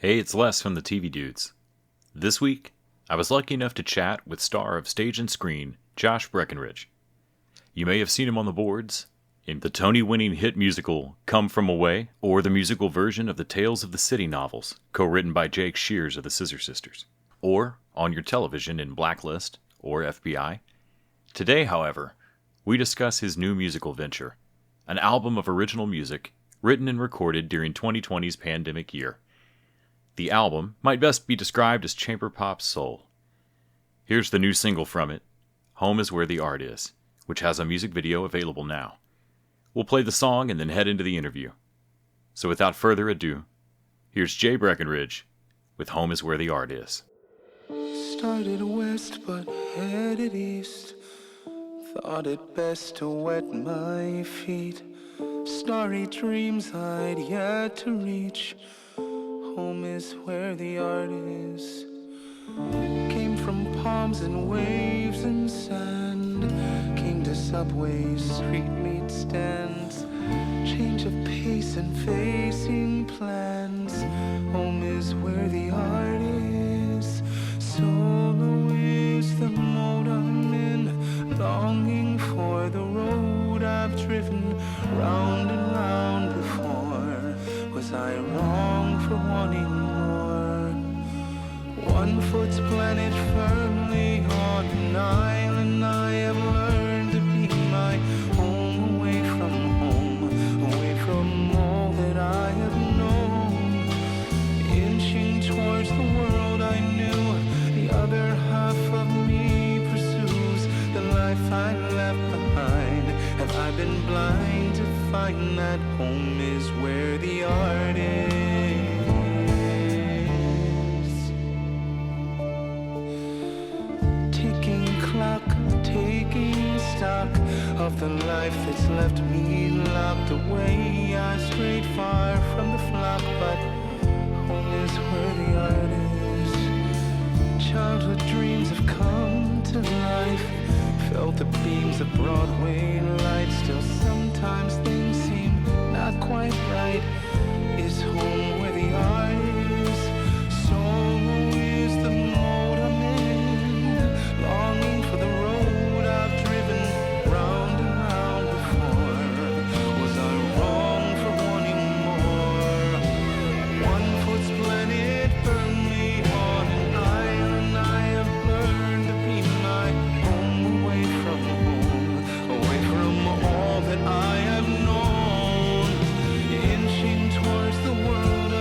Hey, it's Les from the TV Dudes. This week, I was lucky enough to chat with star of stage and screen, Josh Breckenridge. You may have seen him on the boards in the Tony-winning hit musical Come From Away, or the musical version of the Tales of the City novels, co-written by Jake Shears of the Scissor Sisters, or on your television in Blacklist or FBI. Today, however, we discuss his new musical venture, an album of original music written and recorded during 2020's pandemic year. The album might best be described as chamber pop soul. Here's the new single from it, Home is Where the Art Is, which has a music video available now. We'll play the song and then head into the interview. So without further ado, here's Jay Breckenridge with Home is Where the Art Is. Started west but headed east. Thought it best to wet my feet. Starry dreams I'd yet to reach. Home is where the art is. Came from palms and waves and sand. Came to subways, street meet stands. Change of pace and facing plans. Home is where the art is. Solo is the mode I'm in. Longing for the road I've driven round and round before. Was I wrong for wanting more? One foot's planted firmly on an island. I have learned to be my home, away from all that I have known. Inching towards the world I knew, the other half of me pursues the life I left behind. Have I been blind to find that home is where the art is? Ticking clock, taking stock of the life that's left me locked away. I strayed far from the flock, but home is where the art is. Childhood dreams have come to life. Felt the beams of Broadway light. Still sometimes things seem not quite right. Is home where the art is? Solo is the mode I'm in. Longing for the road I've driven round and round before. Was I wrong for wanting more? One foot's planted firmly on an island. I have learned to be my home, away from all that I have known. Inching towards the world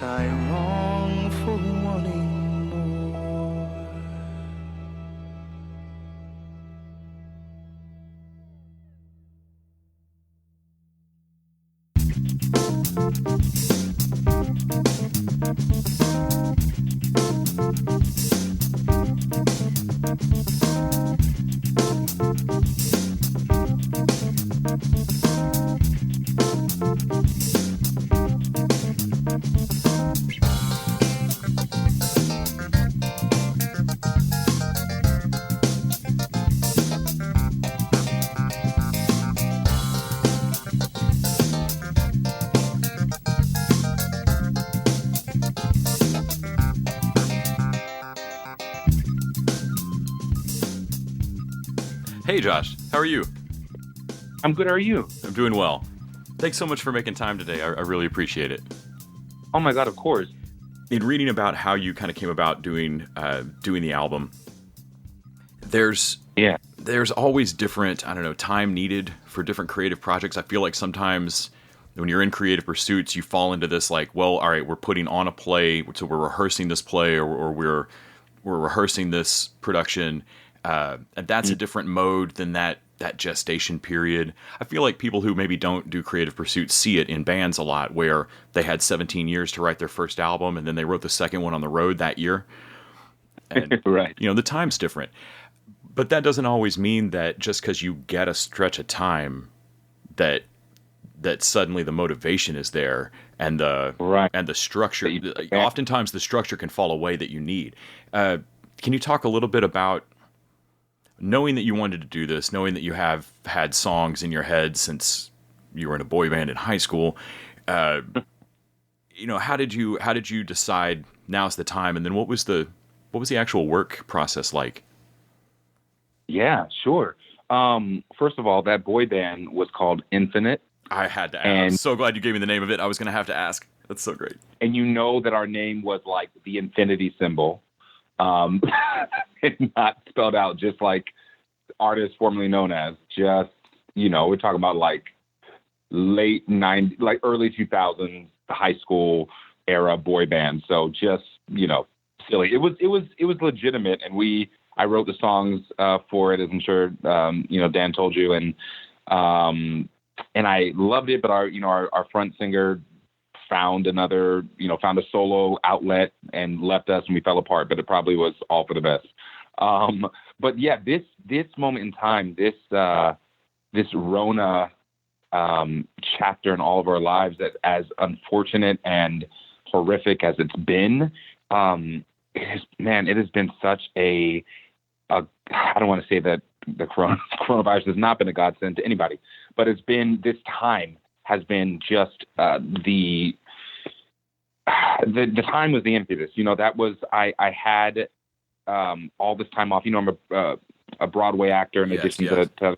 Was I wrong for wanting more? Hey, Josh. How are you? I'm good. How are you? I'm doing well. Thanks so much for making time today. I really appreciate it. Oh my God, of course. In reading about how you kind of came about doing the album, there's always different, I don't know, time needed for different creative projects. I feel like sometimes when you're in creative pursuits, you fall into this like, well, all right, we're putting on a play, so we're rehearsing this play, or we're rehearsing this production, and that's a different mode than that gestation period. I feel like people who maybe don't do creative pursuits see it in bands a lot, where they had 17 years to write their first album, and then they wrote the second one on the road that year. And, Right. you know, the time's different. But that doesn't always mean that just because you get a stretch of time that suddenly the motivation is there and the structure. Oftentimes the structure can fall away that you need. Can you talk a little bit about knowing that you wanted to do this, knowing that you have had songs in your head since you were in a boy band in high school? You know, how did you decide now's the time? And then what was the actual work process like? Yeah, sure. First of all, that boy band was called Infinite. I had to ask. I'm so glad you gave me the name of it. I was going to have to ask. That's so great. And you know that our name was like the infinity symbol. It's not spelled out just like artists formerly known as. Just, you know, we're talking about like late 90s, like early 2000s, the high school era boy band. So just, you know, silly. It was legitimate, and I wrote the songs for it, as I'm sure you know, Dan told you, and I loved it. But our front singer found a solo outlet and left us, and we fell apart. But it probably was all for the best. But yeah, this moment in time, this Rona chapter in all of our lives, that as unfortunate and horrific as it's been, it has been such a I don't want to say that the coronavirus has not been a godsend to anybody, but this time has been just the time was the impetus. You know, that was I had all this time off. You know, I'm a Broadway actor in addition to,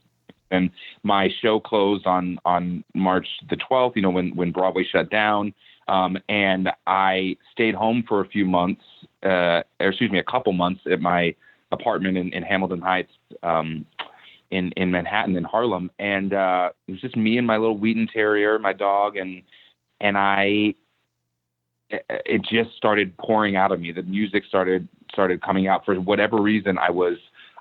and my show closed on March the 12th. You know, when Broadway shut down, and I stayed home for a couple months at my apartment in Hamilton Heights, in Manhattan, in Harlem, and it was just me and my little Wheaton Terrier, my dog, and it just started pouring out of me. The music started coming out. For whatever reason, I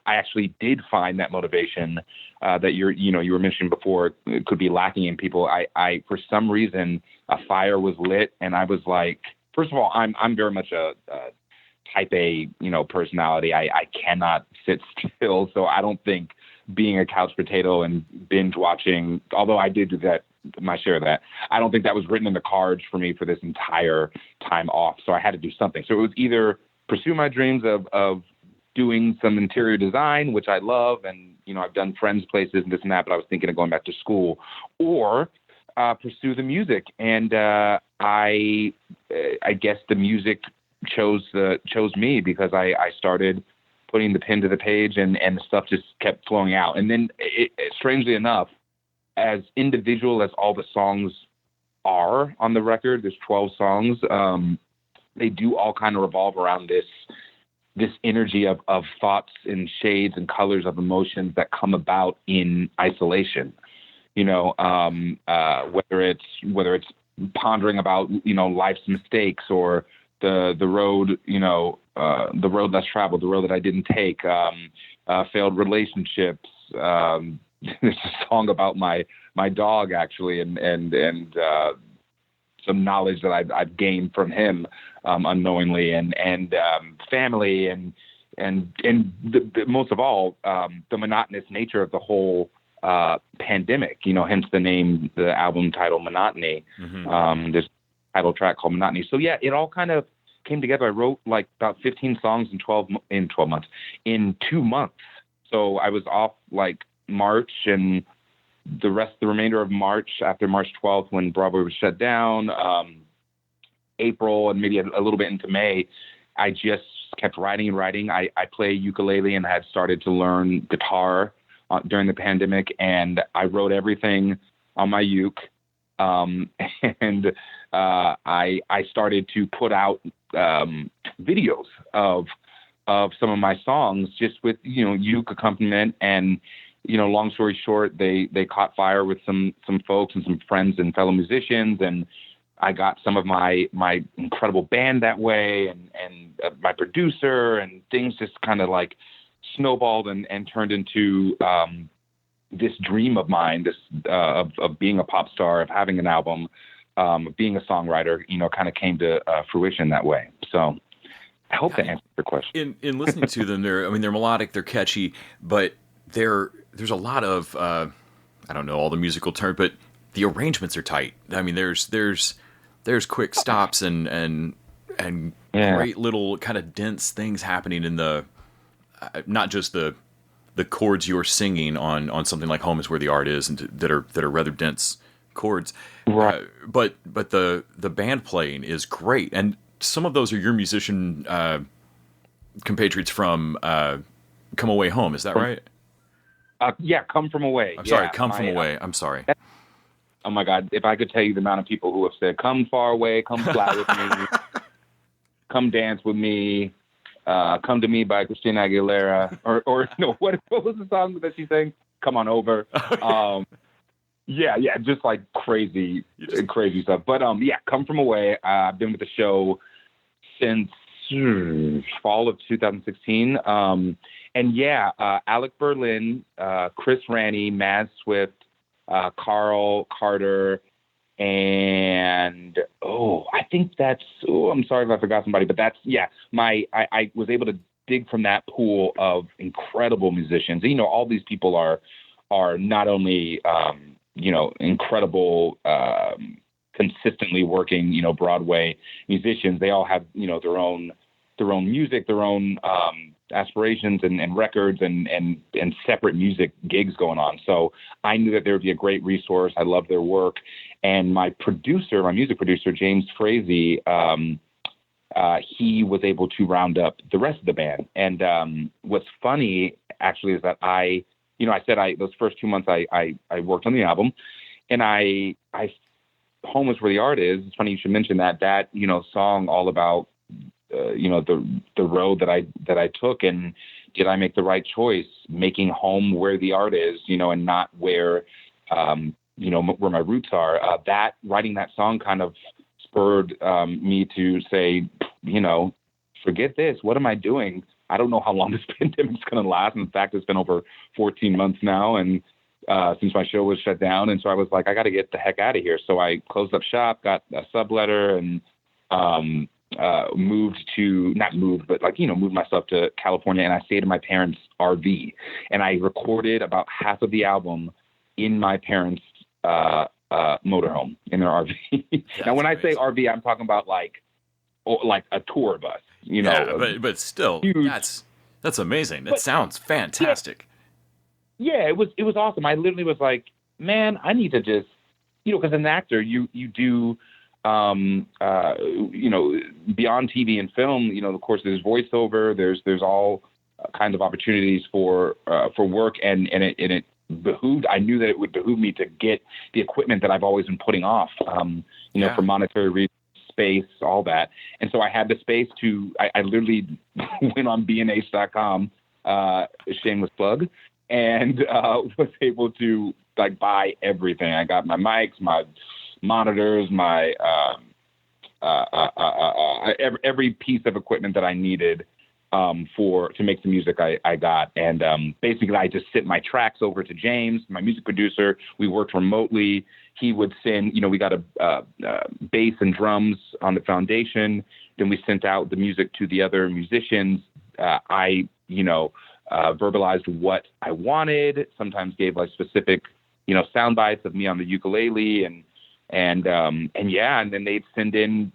actually did find that motivation that you were mentioning before, it could be lacking in people. I for some reason, a fire was lit, and I was like, first of all, I'm very much a type A, personality. I cannot sit still. So I don't think being a couch potato and binge watching, although I did do that, my share of that, I don't think that was written in the cards for me for this entire time off. So I had to do something. So it was either pursue my dreams of doing some interior design, which I love. And, I've done friends' places and this and that, but I was thinking of going back to school, or pursue the music. And I guess the music chose me, because I started putting the pen to the page, and the stuff just kept flowing out. And then strangely enough, as individual as all the songs are on the record, there's 12 songs, they do all kind of revolve around this energy of thoughts and shades and colors of emotions that come about in isolation. Whether it's pondering about, life's mistakes, or the road, the road less traveled, the road that I didn't take, failed relationships. There's a song about my dog, actually, and some knowledge that I've gained from him unknowingly, and family, and most of all, the monotonous nature of the whole pandemic. Hence the name, the album title, Monotony. Mm-hmm. There's a title track called Monotony. So yeah, it all kind of came together. I wrote like about 15 songs in 2 months. So I was off like March, and the remainder of March, after March 12th, when Broadway was shut down, April, and maybe a little bit into May, I just kept writing and writing. I play ukulele and had started to learn guitar during the pandemic, and I wrote everything on my uke. And I started to put out videos of some of my songs, just with uke accompaniment. And long story short, they caught fire with some folks and some friends and fellow musicians, and I got some of my incredible band that way, and my producer, and things just kind of like snowballed and turned into this dream of mine, this of being a pop star, of having an album, of being a songwriter, kind of came to fruition that way. So I hope that answers your question. In listening to them, they're melodic, they're catchy, but there's a lot of I don't know all the musical terms, but the arrangements are tight. I mean, there's quick stops and great little kind of dense things happening in the not just the chords you're singing on something like Home Is Where the Art Is, and that are rather dense chords, right? But the band playing is great, and some of those are your musician compatriots from Come Away Home. Is that right? Yeah, Come From Away. I'm sorry, Come From Away. I'm sorry. Oh my God, if I could tell you the amount of people who have said, "Come far away, come fly with me, come dance with me, Come to Me" by Christina Aguilera, or no, what was the song that she sang? Come On Over. Yeah, just like crazy stuff. But yeah, Come From Away. I've been with the show since fall of 2016. And yeah, Alec Berlin, Chris Ranney, Mad Swift, Carl Carter, and I think that's. I'm sorry if I forgot somebody, but that's I was able to dig from that pool of incredible musicians. All these people are not only incredible, consistently working Broadway musicians. They all have their own music, their own aspirations and records and separate music gigs going on. So I knew that there would be a great resource. I love their work. And my music producer, James Frazee, he was able to round up the rest of the band. And what's funny actually is that I said those first 2 months I worked on the album, and I Home Is Where the Art Is. It's funny you should mention that song, all about the road that I took, and did I make the right choice making home where the art is, and not where where my roots are. That writing that song kind of spurred me to say, forget this. What am I doing? I don't know how long this pandemic's going to last. In fact, it's been over 14 months now, and since my show was shut down. And so I was like, I got to get the heck out of here. So I closed up shop, got a subletter, and moved myself to California, and I stayed in my parents' RV, and I recorded about half of the album in my parents' motorhome, in their RV. Now, when I say RV, I'm talking about like a tour bus, Yeah, but still, huge. That's amazing. That sounds fantastic. Yeah, it was awesome. I literally was like, man, I need to just, because as an actor, you do. Beyond TV and film, of course, there's voiceover, there's all kinds of opportunities for work, and it behooved. I knew that it would behoove me to get the equipment that I've always been putting off, for monetary reasons, space, all that. And so I had the space I literally went on bnh.com, shameless plug, and was able to buy everything. I got my mics, my monitors, my every piece of equipment that I needed to make the music I got. And basically, I just sent my tracks over to James, my music producer. We worked remotely. He would send, we got a bass and drums on the foundation. Then we sent out the music to the other musicians. I verbalized what I wanted. Sometimes gave like specific, sound bites of me on the ukulele, and then they'd send in,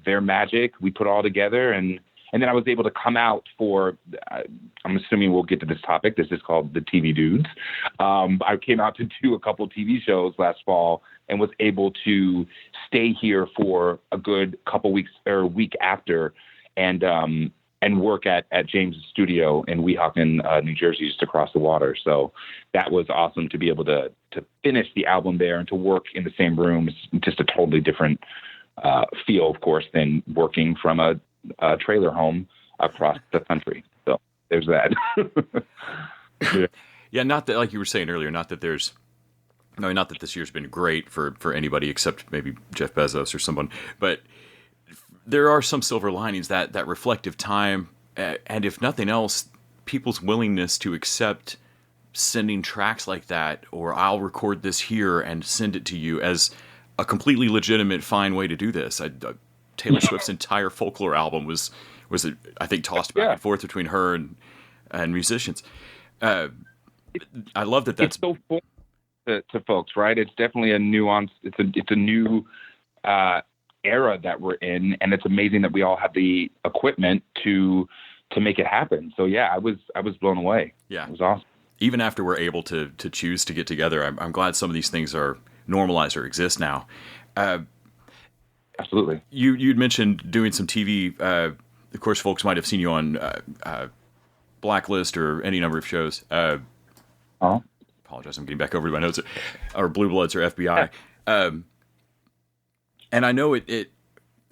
their magic. We put it all together, and then I was able to come out for, I'm assuming we'll get to this topic. This is called the TV Dudes. I came out to do a couple TV shows last fall and was able to stay here for a good couple weeks or a week after, and work at James' studio in Weehawken, New Jersey, just across the water. So that was awesome to be able to finish the album there and to work in the same room. It's just a totally different feel, of course, than working from a trailer home across the country. So there's that. Yeah, not that, like you were saying earlier, not that this year's been great for anybody except maybe Jeff Bezos or someone, but there are some silver linings, that reflective time, and if nothing else, people's willingness to accept sending tracks like that, or I'll record this here and send it to you, as a completely legitimate, fine way to do this. Taylor Swift's entire Folklore album was I think tossed back and forth between her and musicians. I love that. That's it's so full to folks, right? It's definitely a nuance. It's a new era that we're in, and it's amazing that we all have the equipment to make it happen. So yeah, I was blown away. Yeah, it was awesome. Even after we're able to choose to get together, I'm glad some of these things are normalized or exist now. Absolutely. You'd mentioned doing some TV. Of course, folks might have seen you on Blacklist or any number of shows. Apologize, I'm getting back over to my notes. Or Blue Bloods or FBI. And I know it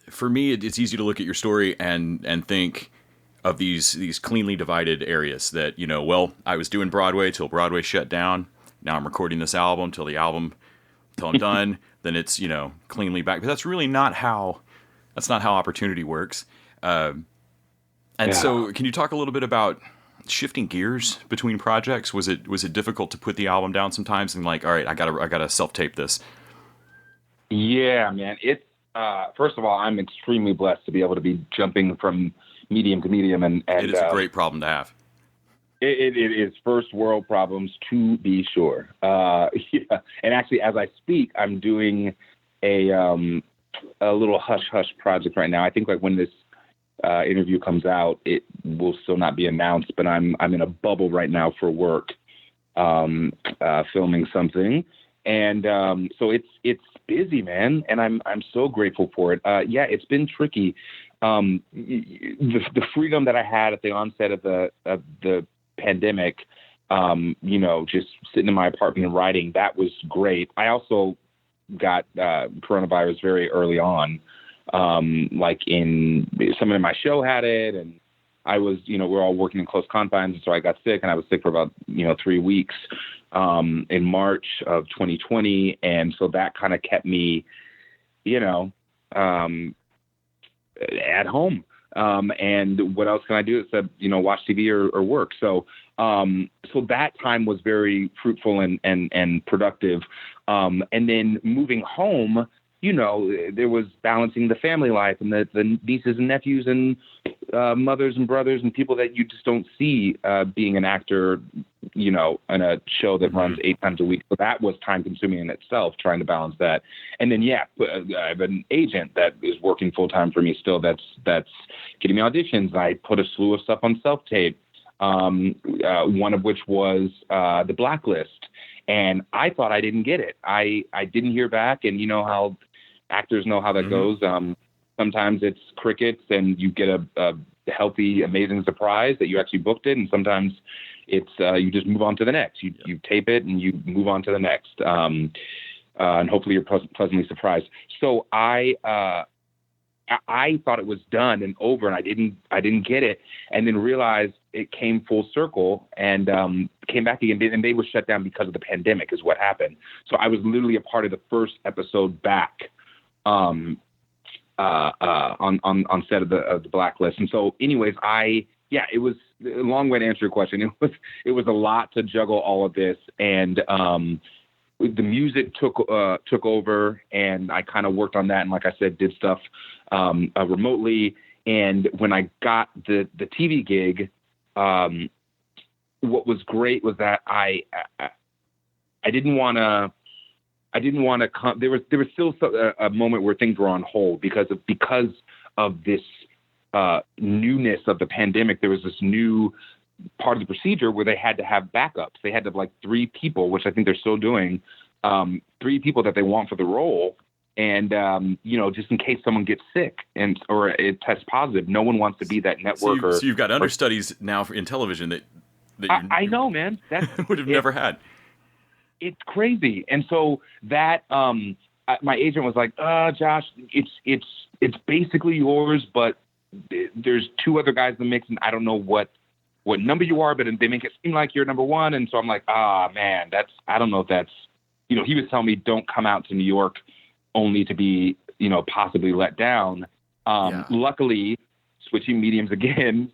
for me, it's easy to look at your story and think of these cleanly divided areas that, I was doing Broadway till Broadway shut down. Now I'm recording this album till I'm done. Then it's, cleanly back. But that's really not how opportunity works. So can you talk a little bit about shifting gears between projects? Was it difficult to put the album down sometimes and like, all right, I gotta self-tape this? Yeah, man. It's first of all, I'm extremely blessed to be able to be jumping from medium to medium, and it is a great problem to have. It is first world problems, to be sure. Yeah. And actually, as I speak, I'm doing a little hush hush project right now. I think like when this interview comes out, it will still not be announced, but I'm in a bubble right now for work, filming something, and so it's busy, man, and I'm so grateful for it. Yeah, it's been tricky. The freedom that I had at the onset of the pandemic, just sitting in my apartment and writing, that was great. I also got coronavirus very early on. Like someone in my show had it, and I was, we're all working in close confines. And so I got sick, and I was sick for about, 3 weeks, in March of 2020. And so that kind of kept me, at home. And what else can I do except, watch TV or work? So that time was very fruitful and productive. And then moving home, there was balancing the family life and the nieces and nephews and mothers and brothers and people that you just don't see being an actor, in a show that runs 8 times a week. So that was time consuming in itself, trying to balance that. And then, I have an agent that is working full time for me still. That's getting me auditions. I put a slew of stuff on self-tape, one of which was the Blacklist. And I thought I didn't get it. I didn't hear back. And you know how actors know how that goes. Sometimes it's crickets and you get a healthy, amazing surprise that you actually booked it. And sometimes it's you just move on to the next. You tape it and you move on to the next. And hopefully you're pleasantly surprised. So I I thought it was done and over, and I didn't get it, and then realized it came full circle and came back again. And they were shut down because of the pandemic, is what happened. So I was literally a part of the first episode back on set of the Blacklist. And so, anyways, it was a long way to answer your question. It was a lot to juggle all of this, and the music took over, and I kind of worked on that. And like I said, did stuff remotely. And when I got the TV gig, what was great was that I didn't want to come. There was still a moment where things were on hold because of this newness of the pandemic. There was this new part of the procedure where they had to have backups. They had to have like 3 people, which I think they're still doing, 3 people that they want for the role. And, just in case someone gets sick or it tests positive, no one wants to be that network. So you've got understudies now in television that I know, man, that would have never had. It's crazy. And so that, my agent was like, Josh, it's basically yours, but there's 2 other guys in the mix, and I don't know what number you are, but they make it seem like you're number 1. And so I'm like, man, I don't know if that's, he was telling me don't come out to New York only to be, possibly let down. Luckily, switching gears again,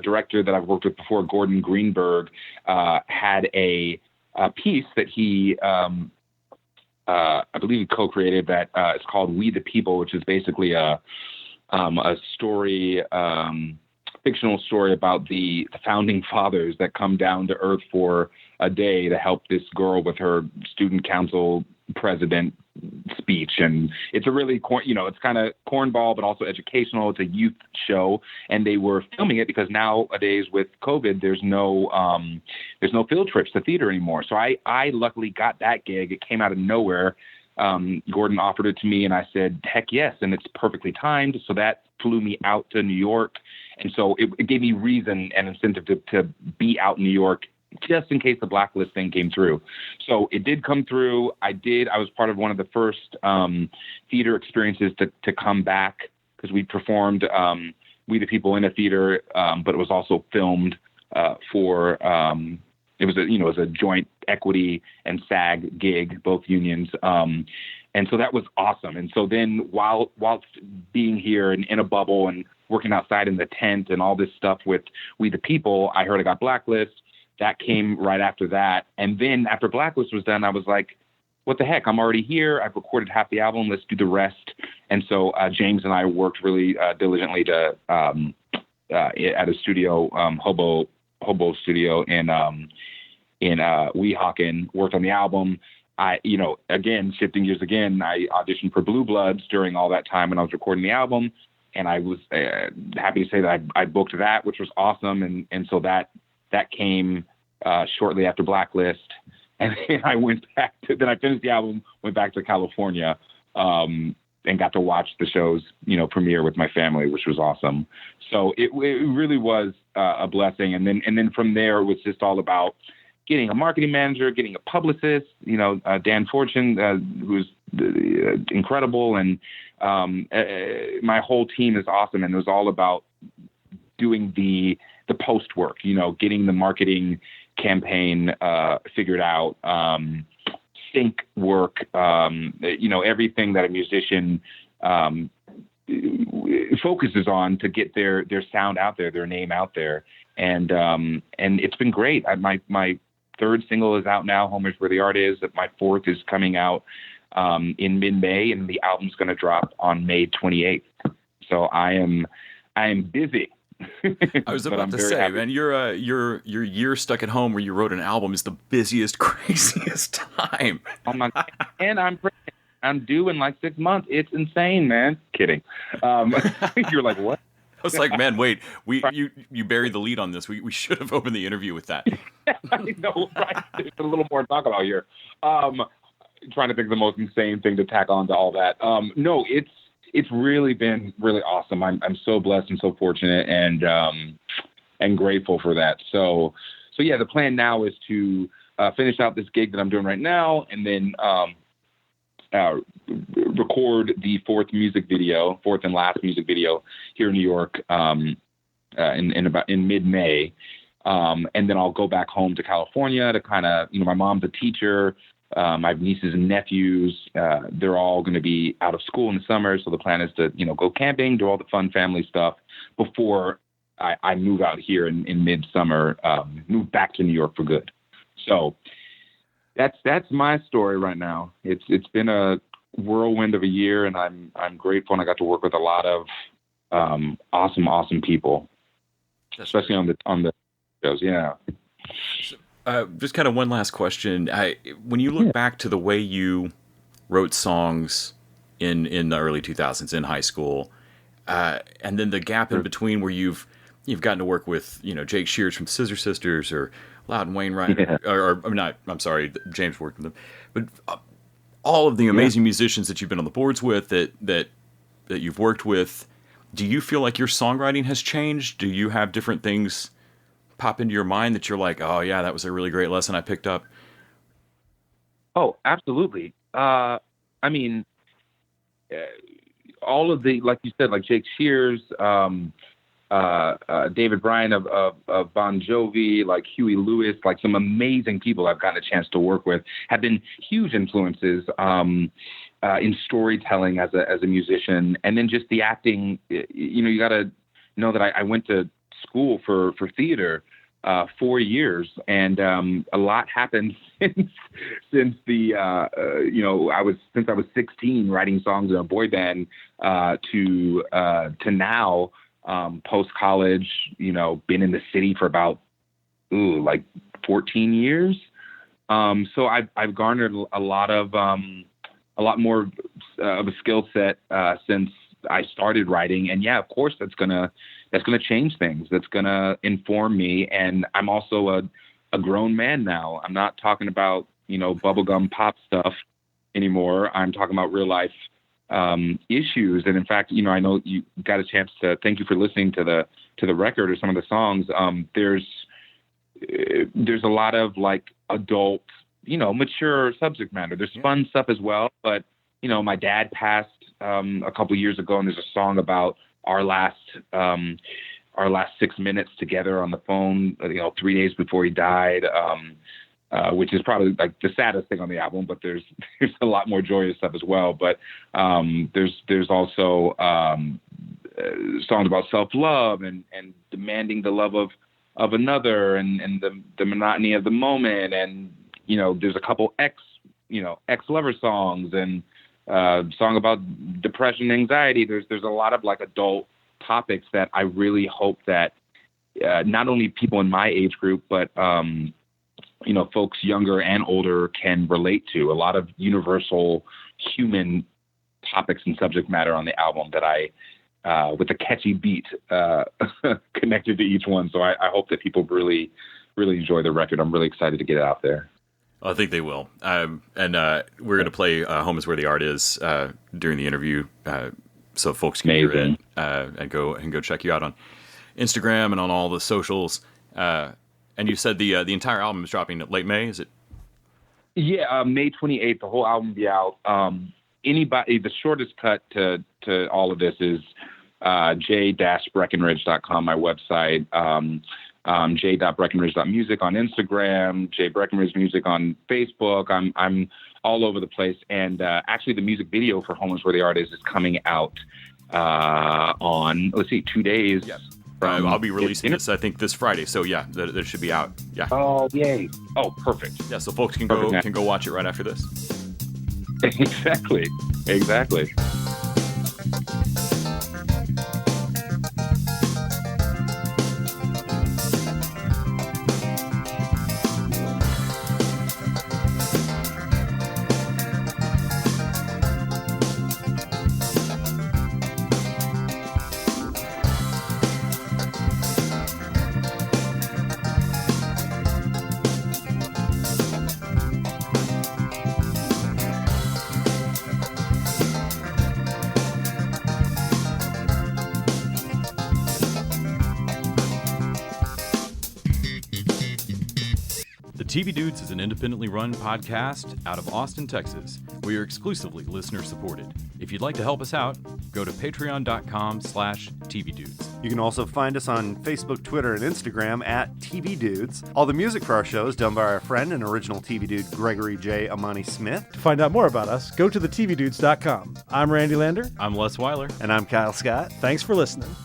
director that I've worked with before, Gordon Greenberg, had a piece that he, I believe he co-created that it's called We the People, which is basically a story, fictional story about the founding fathers that come down to earth for a day to help this girl with her student council president speech. And it's a really, it's kind of cornball, but also educational. It's a youth show, and they were filming it because nowadays with COVID, there's no field trips to theater anymore. So I luckily got that gig. It came out of nowhere. Gordon offered it to me, and I said, heck yes. And it's perfectly timed. So that flew me out to New York. And so it gave me reason and incentive to be out in New York just in case the Blacklist thing came through. So it did come through. I was part of one of the first theater experiences to come back, because we performed We the People in a theater, but it was also filmed for it was a joint equity and SAG gig, both unions. And so that was awesome. And so then whilst being here and in a bubble and working outside in the tent and all this stuff with We the People, I heard I got Blacklist. That came right after that. And then after Blacklist was done, I was like, what the heck? I'm already here. I've recorded half the album. Let's do the rest. And so James and I worked really diligently to at a studio, Hobo Studio in Weehawken, worked on the album. Again, shifting gears again, I auditioned for Blue Bloods during all that time when I was recording the album. And I was happy to say that I booked that, which was awesome. And so that came shortly after Blacklist. And then I I finished the album, went back to California, and got to watch the show's, premiere with my family, which was awesome. So it really was a blessing. And then from there, it was just all about getting a marketing manager, getting a publicist, Dan Fortune, who's incredible. And my whole team is awesome. And it was all about doing the post work, getting the marketing campaign figured out, sync work, everything that a musician focuses on to get their sound out there, their name out there. And it's been great. My 3rd single is out now, Home is Where the Art Is. My 4th is coming out in mid-May, and the album's going to drop on May 28th. So I am busy. I was about to say, happy. Man, your year stuck at home where you wrote an album is the busiest, craziest time. Oh my God. And I'm due in like 6 months. It's insane, man. Kidding. You're like, what? I was like, man, wait, you buried the lead on this. We should have opened the interview with that. I know, right? There's a little more to talk about here. Trying to think of the most insane thing to tack on to all that. No, it's really been really awesome. I'm so blessed and so fortunate and grateful for that. So yeah, the plan now is to finish out this gig that I'm doing right now, and then record the fourth and last music video here in New York in mid-May. And then I'll go back home to California to kind of, my mom's a teacher. I have nieces and nephews. They're all going to be out of school in the summer. So the plan is to, go camping, do all the fun family stuff before I move out here in midsummer, move back to New York for good. So that's my story right now. It's been a whirlwind of a year, and I'm grateful, and I got to work with a lot of awesome people, especially on the shows. Yeah. So, just kind of one last question. When you look back to the way you wrote songs in the early 2000s in high school, and then the gap in between where you've gotten to work with Jake Shears from Scissor Sisters or Loudon Wainwright, I'm sorry, James worked with them, but all of the amazing musicians that you've been on the boards with, that you've worked with, do you feel like your songwriting has changed? Do you have different things pop into your mind that you're like, oh yeah, that was a really great lesson I picked up? Oh, absolutely. I mean, all of the, like you said, like Jake Shears, David Bryan of Bon Jovi, like Huey Lewis, like some amazing people I've gotten a chance to work with have been huge influences in storytelling as a musician. And then just the acting, you got to know that I went to school for theater 4 years, and a lot happened since I was 16 writing songs in a boy band to now. Post college, been in the city for about, like 14 years. So I've garnered a lot more of a skill set, since I started writing. And yeah, of course that's going to change things. That's going to inform me. And I'm also a grown man now. I'm not talking about, bubblegum pop stuff anymore. I'm talking about real life issues. And in fact, I know you got a chance to, thank you for listening to the record or some of the songs. There's a lot of like adult, mature subject matter. There's fun stuff as well, but my dad passed a couple years ago, and there's a song about our last 6 minutes together on the phone, 3 days before he died. Which is probably like the saddest thing on the album, but there's a lot more joyous stuff as well. But there's also songs about self-love and demanding the love of another, and the monotony of the moment. And there's a couple ex-lover songs, and song about depression, anxiety. There's a lot of like adult topics that I really hope that not only people in my age group, but folks younger and older can relate to. A lot of universal human topics and subject matter on the album that I, with a catchy beat, connected to each one. So I hope that people really, really enjoy the record. I'm really excited to get it out there. I think they will. And we're going to play Home is Where the Art Is during the interview, so folks can hear it and go check you out on Instagram and on all the socials. And you said the entire album is dropping late May, is it? Yeah, May 28th, the whole album will be out. The shortest cut to all of this is j-breckenridge.com, my website, j.breckenridge.music on Instagram, j.breckenridge music on Facebook. I'm all over the place. And actually, the music video for Home is Where the Art Is coming out on, 2 days. Yes. I'll be releasing this, I think, this Friday. So yeah, that should be out. Yeah. Oh, yay! Oh, perfect. Yeah, so folks can go watch it right after this. Exactly. TV Dudes is an independently run podcast out of Austin, Texas. We are exclusively listener-supported. If you'd like to help us out, go to patreon.com/TVDudes. You can also find us on Facebook, Twitter, and Instagram at TV Dudes. All the music for our show is done by our friend and original TV Dude, Gregory J. Amani Smith. To find out more about us, go to thetvdudes.com. I'm Randy Lander. I'm Les Weiler. And I'm Kyle Scott. Thanks for listening.